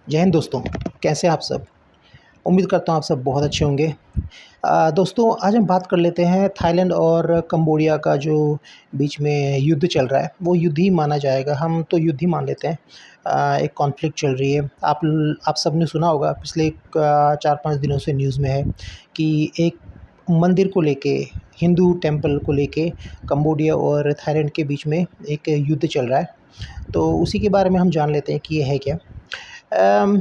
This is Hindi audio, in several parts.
जय हिंद दोस्तों, कैसे हैं आप सब? उम्मीद करता हूँ आप सब बहुत अच्छे होंगे। दोस्तों आज हम बात कर लेते हैं थाईलैंड और कंबोडिया का जो बीच में युद्ध चल रहा है, वो युद्ध ही माना जाएगा, हम तो युद्ध ही मान लेते हैं। एक कॉन्फ्लिक्ट चल रही है। आप सबने सुना होगा पिछले 4-5 दिनों से न्यूज़ में है कि एक मंदिर को लेके, हिंदू टेम्पल को लेके कंबोडिया और थाईलैंड के बीच में एक युद्ध चल रहा है। तो उसी के बारे में हम जान लेते हैं कि ये है क्या? अम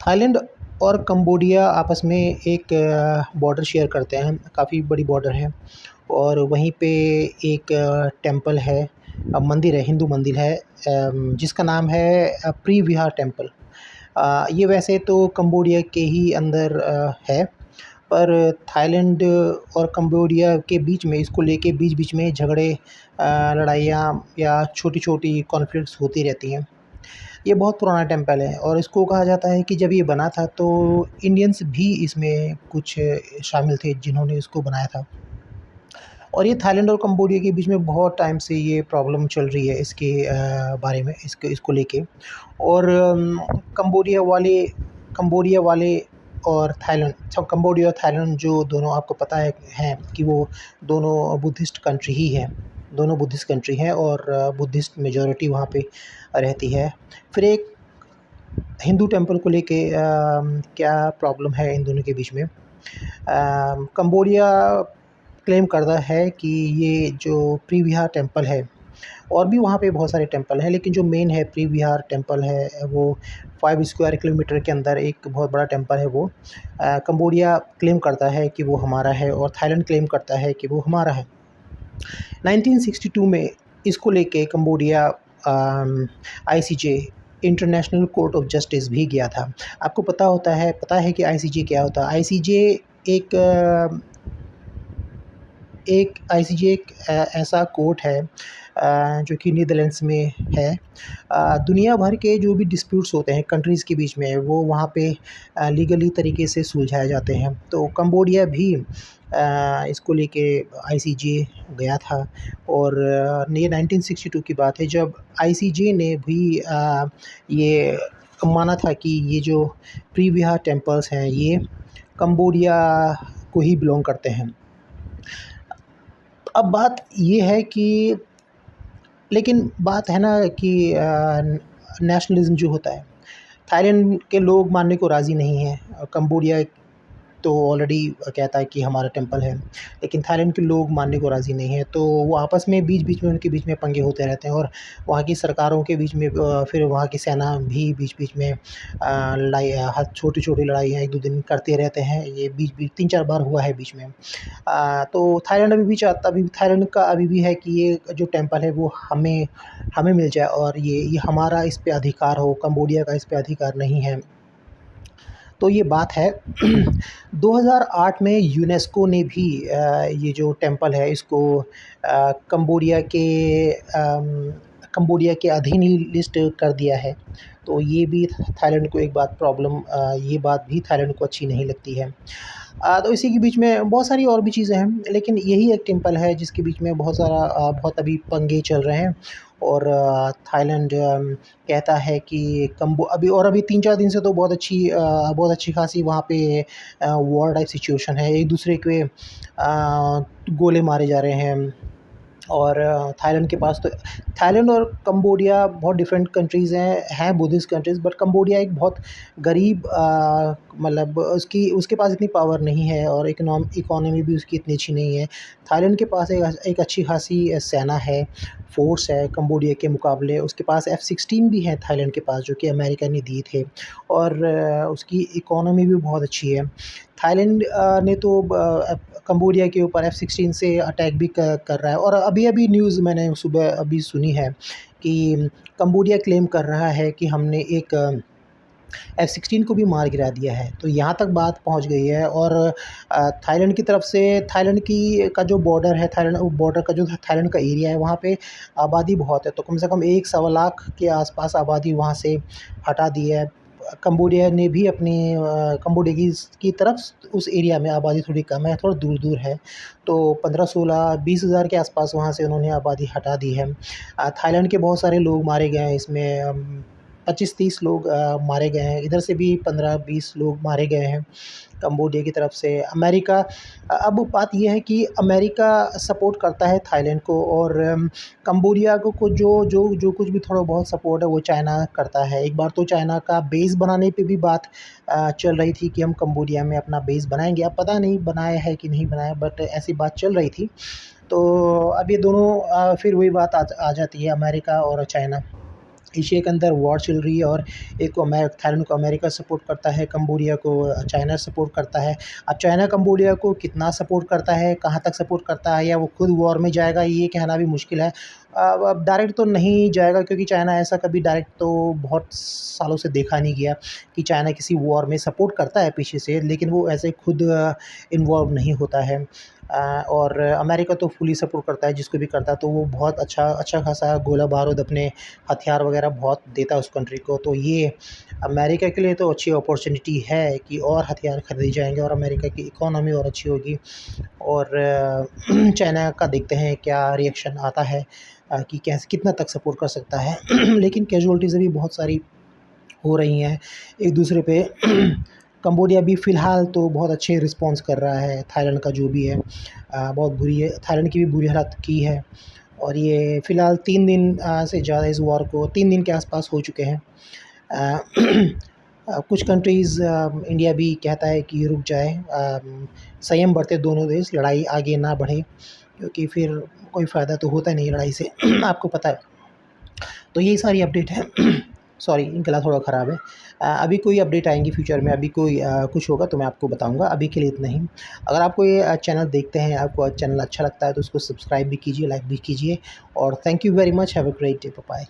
थाईलैंड और कंबोडिया आपस में एक बॉर्डर शेयर करते हैं, काफ़ी बड़ी बॉर्डर है और वहीं पे एक टेंपल है, मंदिर है, हिंदू मंदिर है, जिसका नाम है प्री विहार टेंपल। ये वैसे तो कंबोडिया के ही अंदर है, पर थाईलैंड और कंबोडिया के बीच में इसको लेके बीच-बीच में झगड़े, लड़ाइयाँ या छोटी-छोटी कॉन्फ्लिक्ट्स होती रहती हैं। ये बहुत पुराना टेंपल है और इसको कहा जाता है कि जब ये बना था तो इंडियंस भी इसमें कुछ शामिल थे जिन्होंने इसको बनाया था। और ये थाईलैंड और कंबोडिया के बीच में बहुत टाइम से ये प्रॉब्लम चल रही है इसके बारे में, इसको इसको लेके। और कंबोडिया वाले और थाईलैंड, अच्छा, कंबोडिया और थाईलैंड जो दोनों आपको पता है हैं कि वो दोनों बुद्धिस्ट कंट्री ही हैं। दोनों बुद्धिस्ट कंट्री हैं और बुद्धिस्ट मेजॉरिटी वहाँ पे रहती है। फिर एक हिंदू टेंपल को लेके क्या प्रॉब्लम है इन दोनों के बीच में? कंबोडिया क्लेम करता है कि ये जो प्री विहार टेंपल है, और भी वहाँ पे बहुत सारे टेंपल हैं, लेकिन जो मेन है प्री विहार टेंपल है, वो 5 स्क्वायर किलोमीटर के अंदर एक बहुत बड़ा टेंपल है वो। कंबोडिया क्लेम करता है कि वो हमारा है और थाईलैंड क्लेम करता है कि वो हमारा है। 1962 में इसको लेके Cambodia ICJ, international court of justice भी गया था। आपको पता है कि आईसीजे क्या होता है? एक अ, एक आईसीजे एक ऐसा कोर्ट है जो कि नीदरलैंड्स में है। दुनिया भर के जो भी डिस्प्यूट्स होते हैं कंट्रीज़ के बीच में, वो वहाँ पे लीगली तरीके से सुलझाए जाते हैं। तो कंबोडिया भी इसको लेके आईसीजे गया था और ये 1962 की बात है जब आईसीजे ने भी ये माना था कि ये जो प्री विहार टेम्पल्स हैं ये कंबोडिया को ही बिलॉन्ग करते हैं। अब बात ये है कि, लेकिन बात है ना कि नेशनलिज़्म जो होता है, थाईलैंड के लोग मानने को राज़ी नहीं हैं। कंबोडिया तो ऑलरेडी कहता है कि हमारा टेंपल है, लेकिन थाईलैंड के लोग मानने को राज़ी नहीं हैं। तो वो आपस में बीच-बीच में उनके बीच में पंगे होते रहते हैं और वहाँ की सरकारों के बीच में फिर वहाँ की सेना भी बीच-बीच में लड़ाई, छोटी-छोटी लड़ाइयाँ 1-2 दिन करते रहते हैं। ये बीच-बीच 3-4 बार हुआ है बीच में। तो थाईलैंड अभी थाईलैंड का अभी भी है कि ये जो टेंपल है वो हमें हमें मिल जाए और ये हमारा इस पे अधिकार हो, कंबोडिया का इस पे अधिकार नहीं है। तो ये बात है। 2008 में यूनेस्को ने भी ये जो टेंपल है इसको कंबोडिया के अधीन ही लिस्ट कर दिया है। तो ये भी थाईलैंड को एक बात प्रॉब्लम, ये बात भी थाईलैंड को अच्छी नहीं लगती है। तो इसी के बीच में बहुत सारी और भी चीज़ें हैं, लेकिन यही एक टेंपल है जिसके बीच में बहुत अभी पंगे चल रहे हैं और थाईलैंड कहता है कि अभी 3-4 दिन से तो बहुत अच्छी खासी वहाँ पे वॉर टाइप सिचुएशन है। एक दूसरे के गोले मारे जा रहे हैं और थाईलैंड और कंबोडिया बहुत डिफरेंट कंट्रीज़ हैं बुद्धिस्ट कंट्रीज़, बट कंबोडिया एक बहुत गरीब, मतलब उसकी उसके पास इतनी पावर नहीं है और इकोनॉमी भी उसकी इतनी अच्छी नहीं है। थाईलैंड के पास एक अच्छी खासी सेना है, फ़ोर्स है कंबोडिया के मुकाबले। उसके पास F-16 भी है थाईलैंड के पास, जो कि अमेरिका ने दिए थे और उसकी इकोनॉमी भी बहुत अच्छी है। थाईलैंड ने तो कंबोडिया के ऊपर F-16 से अटैक भी कर रहा है और अभी-अभी न्यूज़ मैंने सुबह अभी सुनी है कि कंबोडिया क्लेम कर रहा है कि हमने एक F-16 को भी मार गिरा दिया है। तो यहाँ तक बात पहुँच गई है और थाईलैंड की तरफ से थाईलैंड की का जो बॉर्डर है, बॉर्डर का जो थाईलैंड का एरिया है, वहाँ पे आबादी बहुत है। तो कम से कम 1 सवा लाख के आसपास आबादी वहाँ से हटा दी है। कंबोडिया की तरफ उस एरिया में आबादी थोड़ी कम है, थोड़ा दूर-दूर है। तो 15, 16, 20 हज़ार के आसपास वहाँ से उन्होंने आबादी हटा दी है। थाईलैंड के बहुत सारे लोग मारे गए हैं इसमें। 25-30 लोग मारे गए हैं, इधर से भी 15-20 लोग मारे गए हैं कंबोडिया की तरफ से। अमेरिका अब बात ये है कि अमेरिका सपोर्ट करता है थाईलैंड को, और कंबोडिया को जो कुछ भी थोड़ा बहुत सपोर्ट है वो चाइना करता है। एक बार तो चाइना का बेस बनाने पे भी बात चल रही थी कि हम कंबोडिया में अपना बेस बनाएँगे। अब पता नहीं बनाया है कि नहीं बनाया, बट ऐसी बात चल रही थी। तो अब ये दोनों फिर वही बात आ जाती है, अमेरिका और चाइना। एशिया के अंदर वॉर चल रही है, और एक को थाईलैंड को अमेरिका सपोर्ट करता है, कंबोडिया को चाइना सपोर्ट करता है। अब चाइना कंबोडिया को कितना सपोर्ट करता है, कहाँ तक सपोर्ट करता है, या वो खुद वॉर में जाएगा, ये कहना भी मुश्किल है। अब डायरेक्ट तो नहीं जाएगा, क्योंकि चाइना ऐसा कभी डायरेक्ट तो बहुत सालों से देखा नहीं गया कि चाइना किसी वॉर में सपोर्ट करता है पीछे से, लेकिन वो ऐसे खुद इन्वॉल्व नहीं होता है। और अमेरिका तो फुली सपोर्ट करता है जिसको भी करता है, तो वो बहुत अच्छा खासा गोला बारूद, अपने हथियार वगैरह बहुत देता है उस कंट्री को। तो ये अमेरिका के लिए तो अच्छी अपॉर्चुनिटी है कि और हथियार खरीदे जाएँगे और अमेरिका की इकोनॉमी और अच्छी होगी। और चाइना का देखते हैं क्या रिएक्शन आता है, कि कैसे कितना तक सपोर्ट कर सकता है। लेकिन कैजुअल्टीज़ अभी बहुत सारी हो रही हैं एक दूसरे पे। कंबोडिया भी फ़िलहाल तो बहुत अच्छे रिस्पॉन्स कर रहा है, थाईलैंड का जो भी है बहुत बुरी है, थाईलैंड की भी बुरी हालत की है। और ये फ़िलहाल 3 दिन से ज़्यादा इस वॉर को 3 दिन के आस-पास हो चुके हैं। अ, कुछ कंट्रीज़, इंडिया भी कहता है कि रुक जाए, संयम बरते दोनों देश, लड़ाई आगे ना बढ़े, क्योंकि फिर कोई फ़ायदा तो होता नहीं लड़ाई से। आपको पता है। तो यही सारी अपडेट है। सॉरी, गला थोड़ा ख़राब है। अभी कोई अपडेट आएँगी फ्यूचर में, अभी कोई कुछ होगा तो मैं आपको बताऊँगा, अभी के लिए इतना ही। अगर आपको ये चैनल देखते हैं, आपको चैनल अच्छा लगता है तो उसको सब्सक्राइब भी कीजिए, लाइक भी कीजिए, और thank you very much, have a great day, bye bye.